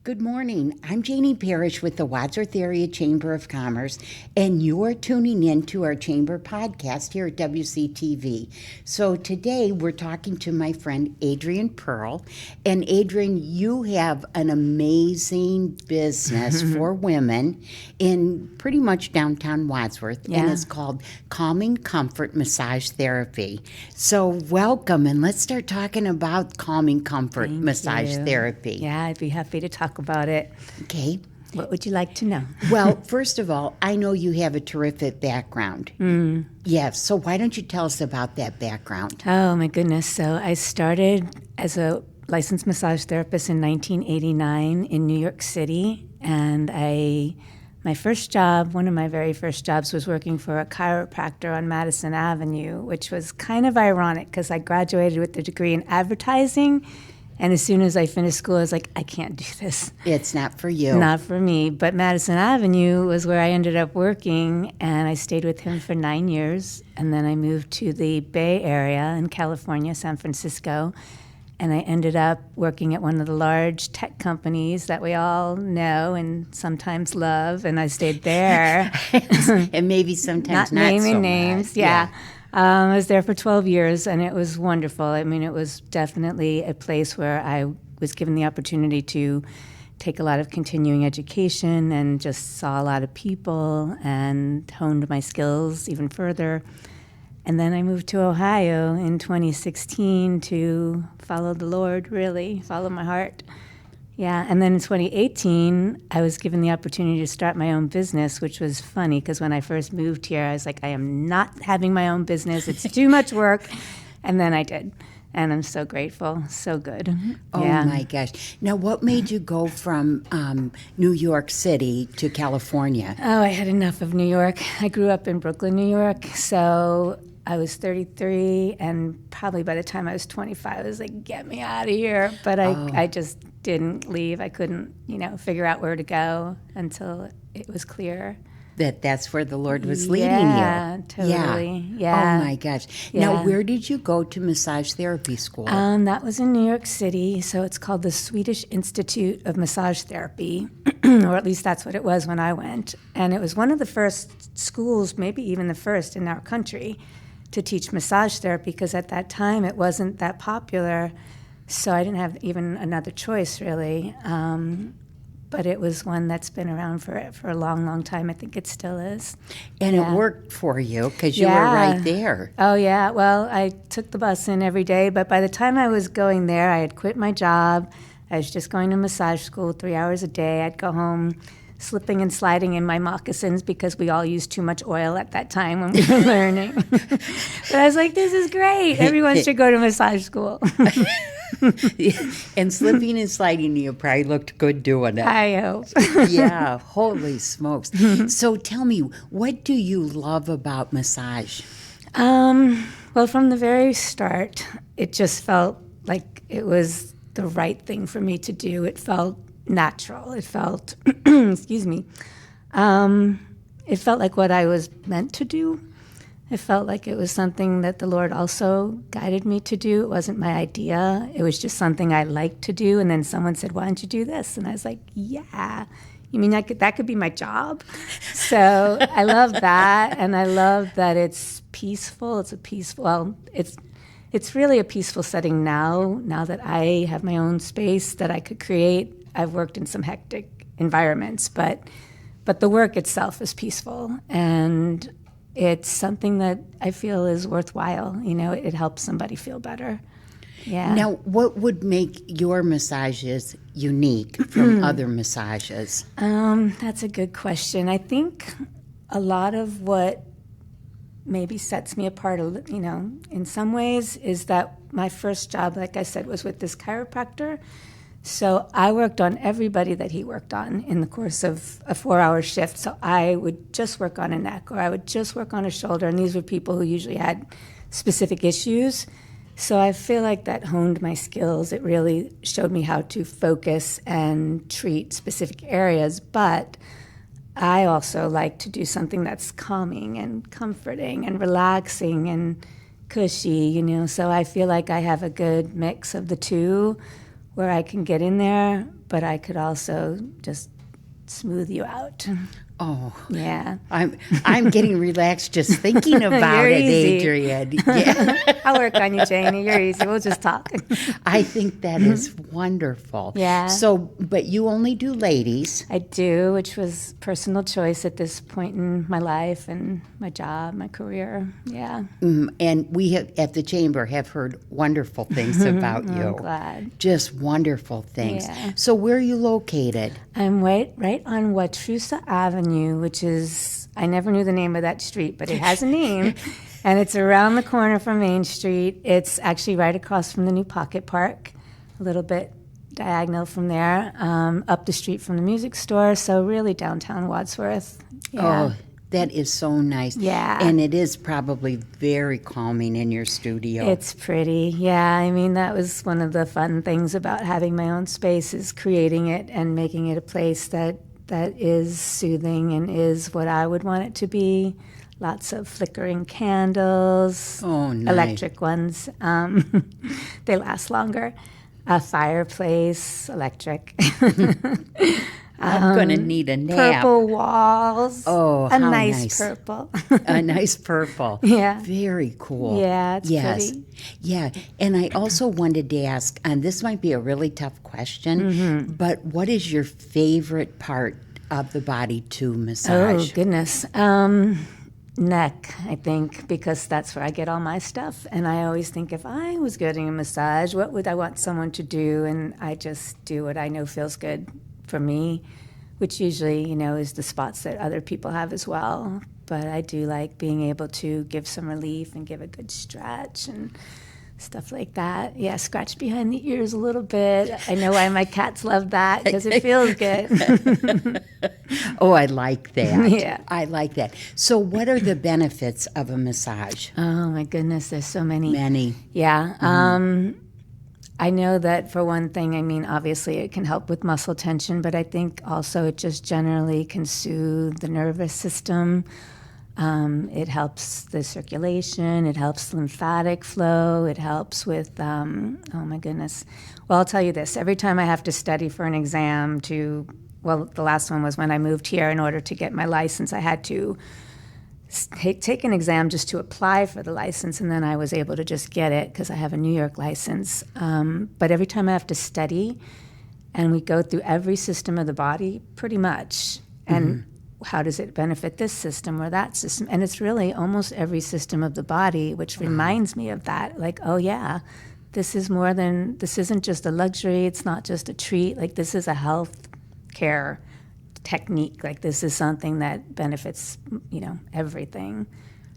Good morning. I'm Janie Parrish with the Wadsworth Area Chamber of Commerce, and you're tuning in to our Chamber podcast here at WCTV. So today we're talking to my friend Adrienne Perl. And Adrienne, you have an amazing business for women in pretty much downtown Wadsworth, and it's called Calming Comfort Massage Therapy. So welcome, and let's start talking about Calming Comfort Massage Therapy. Yeah, I'd be happy to talk about it. Okay. What would you like to know? Well, first of all, I know you have a terrific background. Yes, so why don't you tell us about that background? Oh, my goodness. So I started as a licensed massage therapist in 1989 in New York City, and my first job, one of my very first jobs, was working for a chiropractor on Madison Avenue, which was kind of ironic because I graduated with a degree in advertising. And as soon as I finished school, I was like, I can't do this. It's not for you. Not for me. But Madison Avenue was where I ended up working, and I stayed with him for 9 years. And then I moved to the Bay Area in California, San Francisco. And I ended up working at one of the large tech companies that we all know and sometimes love. And I stayed there. And maybe sometimes not naming so names, much. yeah. I was there for 12 years, and it was wonderful. I mean, it was definitely a place where I was given the opportunity to take a lot of continuing education and just saw a lot of people and honed my skills even further. And then I moved to Ohio in 2016 to follow the Lord, really, follow my heart. Yeah, and then in 2018, I was given the opportunity to start my own business, which was funny because when I first moved here, I was like, I am not having my own business. It's too much work. And then I did. And I'm so grateful. So good. Oh, my gosh. Now, what made you go from New York City to California? Oh, I had enough of New York. I grew up in Brooklyn, New York, so I was 33, and probably by the time I was 25, I was like, get me out of here. But I just didn't leave. I couldn't, figure out where to go until it was clear. That's where the Lord was leading you. Yeah, totally. Yeah. Oh, my gosh. Now, where did you go to massage therapy school? That was in New York City, so it's called the Swedish Institute of Massage Therapy, or at least that's what it was when I went. And it was one of the first schools, maybe even the first in our country, to teach massage therapy, because at that time it wasn't that popular, so I didn't have even another choice, really. But it was one that's been around for a long, long time. I think it still is. And it worked for you because you were right there. Oh, yeah. Well, I took the bus in every day, but by the time I was going there, I had quit my job. I was just going to massage school 3 hours a day. I'd go home slipping and sliding in my moccasins because we all used too much oil at that time when we were learning. But I was like, this is great. Everyone should go to massage school. And slipping and sliding, you probably looked good doing it. I hope. Yeah, holy smokes. So tell me, what do you love about massage? Well, from the very start, it just felt like it was the right thing for me to do. It felt natural. It felt, excuse me, it felt like what I was meant to do. It felt like it was something that the Lord also guided me to do. It wasn't my idea. It was just something I liked to do. And then someone said, why don't you do this? And I was like, yeah. You mean that could be my job? So I love that. And I love that it's peaceful. It's really a peaceful setting now that I have my own space that I could create. I've worked in some hectic environments, but the work itself is peaceful, and it's something that I feel is worthwhile. It helps somebody feel better. Yeah. Now, what would make your massages unique from other massages? That's a good question. I think a lot of what maybe sets me apart, in some ways, is that my first job, like I said, was with this chiropractor. So I worked on everybody that he worked on in the course of a 4-hour shift. So I would just work on a neck, or I would just work on a shoulder. And these were people who usually had specific issues. So I feel like that honed my skills. It really showed me how to focus and treat specific areas. But I also like to do something that's calming and comforting and relaxing and cushy, So I feel like I have a good mix of the two, where I can get in there, but I could also just smooth you out. Oh, Yeah. I'm getting relaxed just thinking about You're it, easy. Adrienne. Yeah. I'll work on you, Janie. You're easy. We'll just talk. I think that is wonderful. Yeah. So, but you only do ladies. I do, which was personal choice at this point in my life and my job, my career. Yeah. And we have, at the Chamber have heard wonderful things about you. I'm glad. Just wonderful things. Yeah. So where are you located? I'm right on Wadsworth Avenue, which is, I never knew the name of that street, but it has a name. And it's around the corner from Main Street. It's actually right across from the new Pocket Park, a little bit diagonal from there, up the street from the music store. So really downtown Wadsworth. Yeah. Oh, that is so nice. Yeah. And it is probably very calming in your studio. It's pretty. Yeah. I mean, that was one of the fun things about having my own space, is creating it and making it a place that is soothing and is what I would want it to be. Lots of flickering candles. Oh, nice. Electric ones. They last longer. A fireplace, electric. I'm going to need a nap. Purple walls. Oh, a how nice purple. A nice purple. Yeah. Very cool. Yeah, it's yes. pretty. Yeah. And I also wanted to ask, and this might be a really tough question, but what is your favorite part of the body to massage? Oh, goodness. Neck, I think, because that's where I get all my stuff. And I always think, if I was getting a massage, what would I want someone to do? And I just do what I know feels good for me, which usually, is the spots that other people have as well. But I do like being able to give some relief and give a good stretch and stuff like that. Yeah, scratch behind the ears a little bit. I know why my cats love that, because it feels good. Oh, I like that. Yeah. I like that. So what are the benefits of a massage? Oh, my goodness, there's so many. Many. Yeah. I know that, for one thing, I mean, obviously it can help with muscle tension, but I think also it just generally can soothe the nervous system. It helps the circulation. It helps lymphatic flow. It helps with, oh my goodness. Well, I'll tell you this. Every time I have to study for an exam the last one was when I moved here in order to get my license. I had to take an exam just to apply for the license, and then I was able to just get it because I have a New York license. But every time I have to study, and we go through every system of the body pretty much, and how does it benefit this system or that system? And it's really almost every system of the body, which reminds me of that. Like, oh yeah, this isn't just a luxury. It's not just a treat. Like, this is a health care technique. Like, this is something that benefits, everything.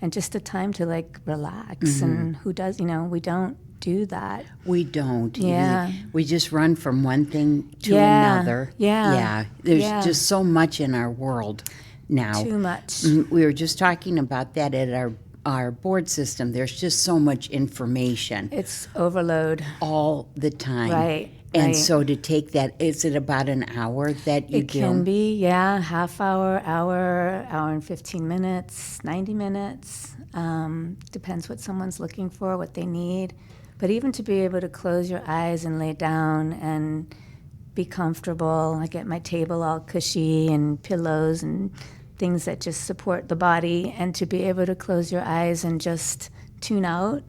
And just a time to relax. And who does, we don't do that. We don't. Yeah. We just run from one thing to Yeah. another. Yeah. Yeah. There's Yeah. just so much in our world now. Too much. We were just talking about that at our board system. There's just so much information It's overload. all the time. Right. And right. so to take that, is it about an hour that you It do? can be, yeah, half hour and 15 minutes, 90 minutes. Depends what someone's looking for, what they need. But even to be able to close your eyes and lay down and be comfortable. I get my table all cushy and pillows and things that just support the body. And to be able to close your eyes and just tune out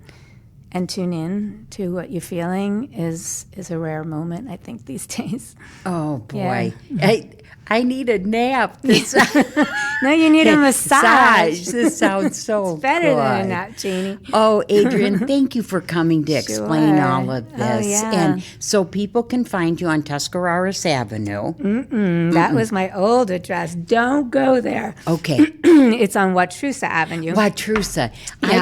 and tune in to what you're feeling is a rare moment, I think, these days. Oh, boy. Yeah. I need a nap. No, you need a massage. This sounds so It's better good. than a nap, Janie. Oh, Adrienne, thank you for coming to explain Sure. all of this. Oh, yeah. And so people can find you on Tuscarawas Avenue. That was my old address. Don't go there. Okay. It's on Wadsworth Avenue. Tuscarawas. Yeah,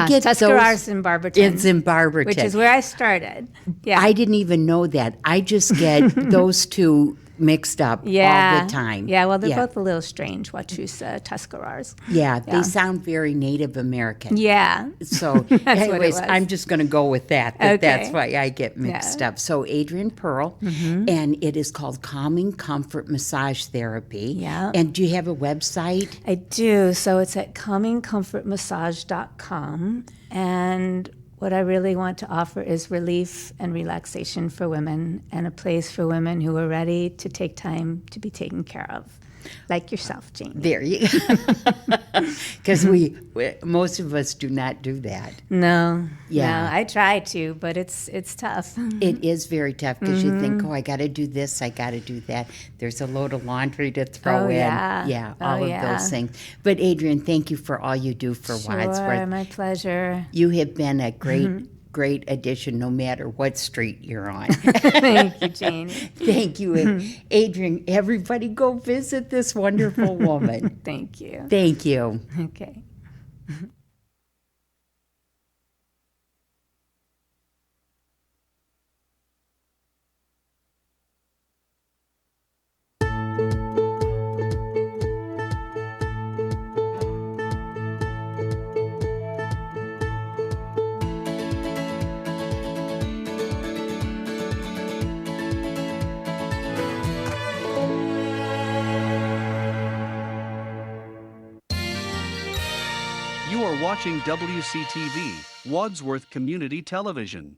I get Tuscarawas those. in Barberton. It's in Barberton. Which is where I started. Yeah. I didn't even know that. I just get those two mixed up all the time. Yeah, well, they're both a little strange, Wadsworth, Tuscarawas. Yeah, they sound very Native American. Yeah. So, what it anyways, was. I'm just going to go with that. Okay. That's why I get mixed up. So, Adrienne Perl, and it is called Calming Comfort Massage Therapy. Yeah. And do you have a website? I do. So it's at calmingcomfortmassage.com. And what I really want to offer is relief and relaxation for women, and a place for women who are ready to take time to be taken care of, like yourself, Janie. There you go. Because most of us do not do that. No, Yeah. no, I try to, but it's tough. It is very tough because you think, I got to do this, I got to do that. There's a load of laundry to throw in. Yeah. All of those things. But Adrienne, thank you for all you do for Wadsworth. Sure, my pleasure. You have been a great addition no matter what street you're on. Thank you, Janie. Thank you. And Adrienne, everybody go visit this wonderful woman. Thank you. Thank you. Okay. You are watching WCTV, Wadsworth Community Television.